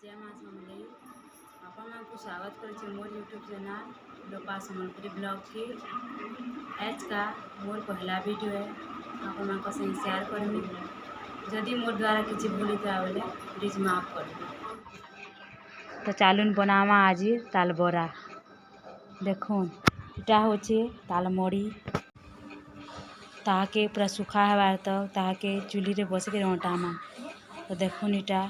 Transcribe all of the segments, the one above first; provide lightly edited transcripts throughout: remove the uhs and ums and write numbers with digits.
जय माँ समलेई आपको स्वागत कर मोर यूट्यूब चैनल लोपा सम्बलपुरी ब्लॉग की आज का मोर पहला वीडियो है आप शेयर करमी जदि मोर द्वारा किसी भूल था बोले प्लीज माफ कर तो चालून बनावा आज ताल बरा देखुन इटा होचे ताल मड़ी ताके पूरा सुखा हबार तक ताके चूल्ही रे बस के रटामा तो देखुन इटा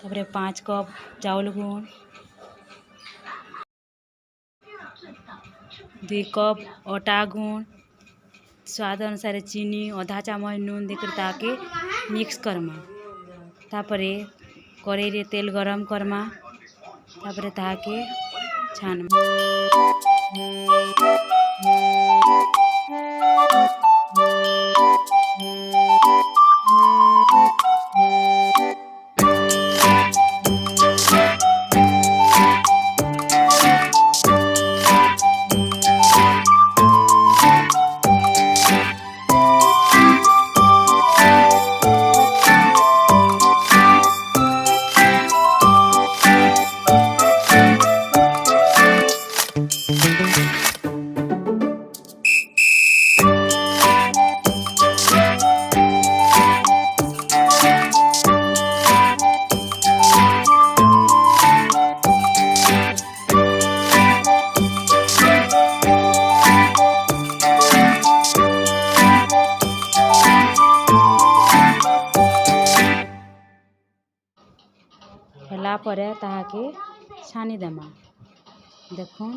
तापरे 5 कप चाउल गुण 2 कप आटा गुण स्वाद अनुसार चीनी आधा चामच नून देकर ताके मिक्स करमा तापरे कढ़ाई रे तेल गरम करमा तापरे ताके छानमा हेला परे ताहाके छानी देमा देखुन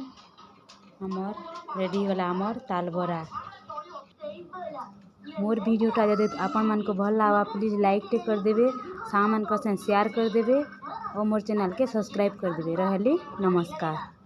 हमर रेडी होला हमर ताल बरा मोर वीडियोटा यदि आपन मन को भल लावा प्लीज लाइक कर देवे सामान को शेयर कर देवे और मोर चैनल के सब्सक्राइब कर देवे रहली नमस्कार।